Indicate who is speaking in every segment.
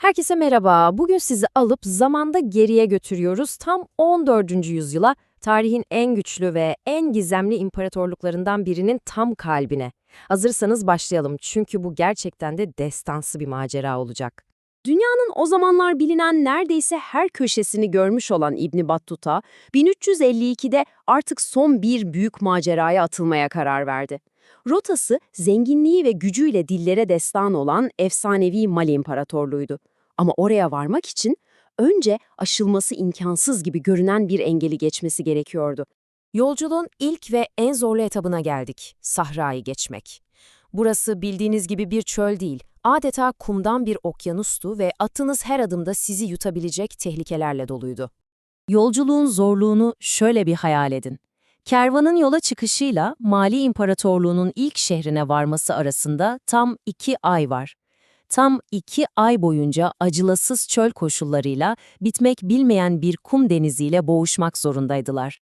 Speaker 1: Herkese merhaba. Bugün sizi alıp zamanda geriye götürüyoruz. Tam 14. yüzyıla, tarihin en güçlü ve en gizemli imparatorluklarından birinin tam kalbine. Hazırsanız başlayalım çünkü bu gerçekten de destansı bir macera olacak. Dünyanın o zamanlar bilinen neredeyse her köşesini görmüş olan İbn Battuta, 1352'de artık son bir büyük maceraya atılmaya karar verdi. Rotası, zenginliği ve gücüyle dillere destan olan efsanevi Mali İmparatorluğuydu. Ama oraya varmak için önce aşılması imkansız gibi görünen bir engeli geçmesi gerekiyordu. Yolculuğun ilk ve en zorlu etabına geldik, Sahra'yı geçmek. Burası bildiğiniz gibi bir çöl değil, adeta kumdan bir okyanustu ve atınız her adımda sizi yutabilecek tehlikelerle doluydu. Yolculuğun zorluğunu şöyle bir hayal edin. Kervanın yola çıkışıyla Mali İmparatorluğu'nun ilk şehrine varması arasında tam 2 ay var. Tam 2 ay boyunca acımasız çöl koşullarıyla bitmek bilmeyen bir kum deniziyle boğuşmak zorundaydılar.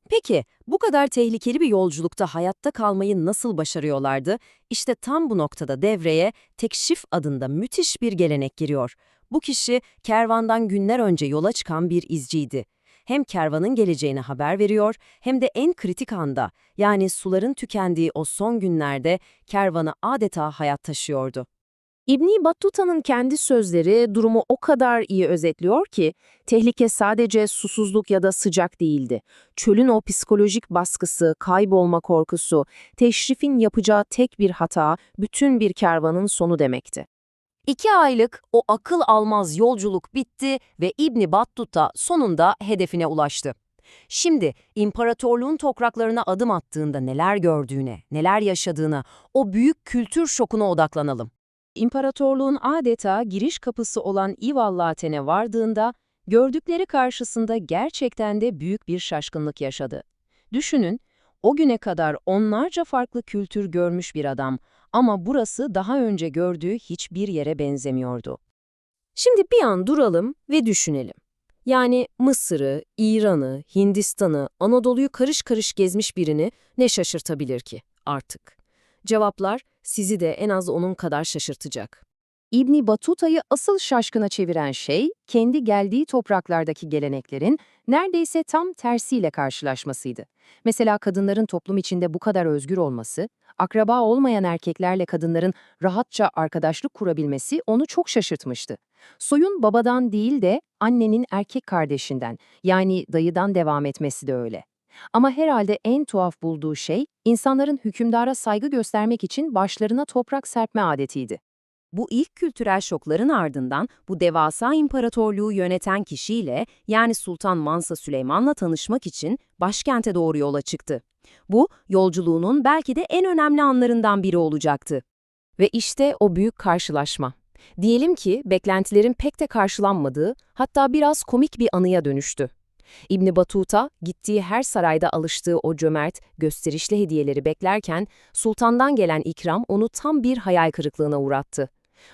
Speaker 1: Peki, bu kadar tehlikeli bir yolculukta hayatta kalmayı nasıl başarıyorlardı? İşte tam bu noktada devreye Tekşif adında müthiş bir gelenek giriyor. Bu kişi kervandan günler önce yola çıkan bir izciydi. Hem kervanın geleceğini haber veriyor hem de en kritik anda, yani suların tükendiği o son günlerde kervanı adeta hayat taşıyordu. İbn Battuta'nın kendi sözleri durumu o kadar iyi özetliyor ki, tehlike sadece susuzluk ya da sıcak değildi. Çölün o psikolojik baskısı, kaybolma korkusu, teşrifin yapacağı tek bir hata, bütün bir kervanın sonu demekti. 2 aylık o akıl almaz yolculuk bitti ve İbn Battuta sonunda hedefine ulaştı. Şimdi imparatorluğun topraklarına adım attığında neler gördüğüne, neler yaşadığına, o büyük kültür şokuna odaklanalım. İmparatorluğun adeta giriş kapısı olan İvallaten'e vardığında, gördükleri karşısında gerçekten de büyük bir şaşkınlık yaşadı. Düşünün, o güne kadar onlarca farklı kültür görmüş bir adam ama burası daha önce gördüğü hiçbir yere benzemiyordu. Şimdi bir an duralım ve düşünelim. Yani Mısır'ı, İran'ı, Hindistan'ı, Anadolu'yu karış karış gezmiş birini ne şaşırtabilir ki artık? Cevaplar sizi de en az onun kadar şaşırtacak. İbn Battuta'yı asıl şaşkına çeviren şey, kendi geldiği topraklardaki geleneklerin neredeyse tam tersiyle karşılaşmasıydı. Mesela kadınların toplum içinde bu kadar özgür olması, akraba olmayan erkeklerle kadınların rahatça arkadaşlık kurabilmesi onu çok şaşırtmıştı. Soyun babadan değil de annenin erkek kardeşinden, yani dayıdan devam etmesi de öyle. Ama herhalde en tuhaf bulduğu şey, insanların hükümdara saygı göstermek için başlarına toprak serpme adetiydi. Bu ilk kültürel şokların ardından bu devasa imparatorluğu yöneten kişiyle, yani Sultan Mansa Süleyman'la tanışmak için başkente doğru yola çıktı. Bu, yolculuğunun belki de en önemli anlarından biri olacaktı. Ve işte o büyük karşılaşma. Diyelim ki beklentilerin pek de karşılanmadığı, hatta biraz komik bir anıya dönüştü. İbn Battuta, gittiği her sarayda alıştığı o cömert, gösterişli hediyeleri beklerken, sultandan gelen ikram onu tam bir hayal kırıklığına uğrattı.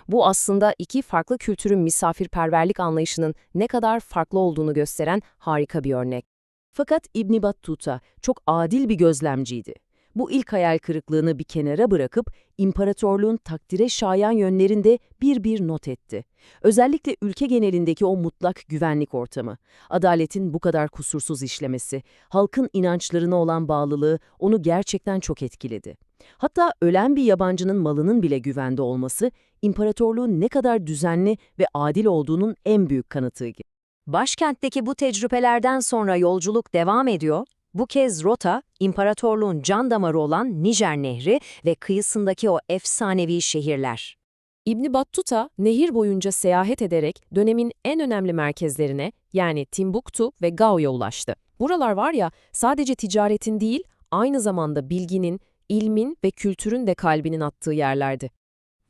Speaker 1: Bu aslında iki farklı kültürün misafirperverlik anlayışının ne kadar farklı olduğunu gösteren harika bir örnek. Fakat İbn Battuta çok adil bir gözlemciydi. Bu ilk hayal kırıklığını bir kenara bırakıp imparatorluğun takdire şayan yönlerinde bir not etti. Özellikle ülke genelindeki o mutlak güvenlik ortamı, adaletin bu kadar kusursuz işlemesi, halkın inançlarına olan bağlılığı onu gerçekten çok etkiledi. Hatta ölen bir yabancının malının bile güvende olması, imparatorluğun ne kadar düzenli ve adil olduğunun en büyük kanıtıydı. Başkentteki bu tecrübelerden sonra yolculuk devam ediyor. Bu kez rota, imparatorluğun can damarı olan Nijer Nehri ve kıyısındaki o efsanevi şehirler. İbn Battuta, nehir boyunca seyahat ederek dönemin en önemli merkezlerine, yani Timbuktu ve Gao'ya ulaştı. Buralar var ya, sadece ticaretin değil, aynı zamanda bilginin, ilmin ve kültürün de kalbinin attığı yerlerdi.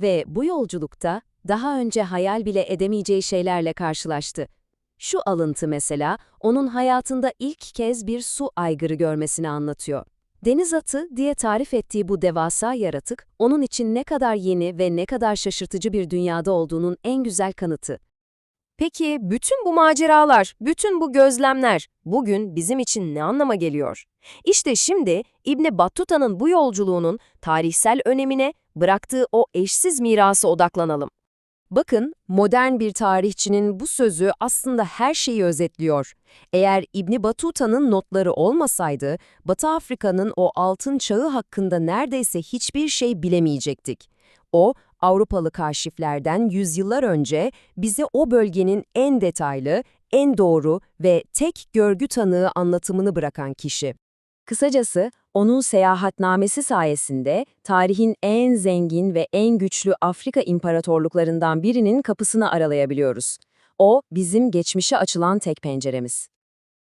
Speaker 1: Ve bu yolculukta daha önce hayal bile edemeyeceği şeylerle karşılaştı. Şu alıntı mesela, onun hayatında ilk kez bir su aygırı görmesini anlatıyor. Deniz atı diye tarif ettiği bu devasa yaratık, onun için ne kadar yeni ve ne kadar şaşırtıcı bir dünyada olduğunun en güzel kanıtı. Peki bütün bu maceralar, bütün bu gözlemler bugün bizim için ne anlama geliyor? İşte şimdi İbn Battuta'nın bu yolculuğunun tarihsel önemine, bıraktığı o eşsiz mirası odaklanalım. Bakın, modern bir tarihçinin bu sözü aslında her şeyi özetliyor. Eğer İbn Battuta'nın notları olmasaydı, Batı Afrika'nın o altın çağı hakkında neredeyse hiçbir şey bilemeyecektik. O, Avrupalı kaşiflerden yüzyıllar önce bize o bölgenin en detaylı, en doğru ve tek görgü tanığı anlatımını bırakan kişi. Kısacası, onun seyahatnamesi sayesinde tarihin en zengin ve en güçlü Afrika imparatorluklarından birinin kapısını aralayabiliyoruz. O, bizim geçmişe açılan tek penceremiz.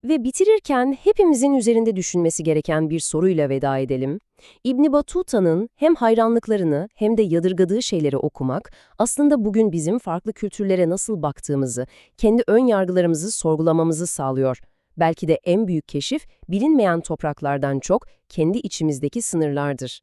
Speaker 1: Ve bitirirken hepimizin üzerinde düşünmesi gereken bir soruyla veda edelim. İbn Battuta'nın hem hayranlıklarını hem de yadırgadığı şeyleri okumak, aslında bugün bizim farklı kültürlere nasıl baktığımızı, kendi ön yargılarımızı sorgulamamızı sağlıyor. Belki de en büyük keşif, bilinmeyen topraklardan çok kendi içimizdeki sınırlardır.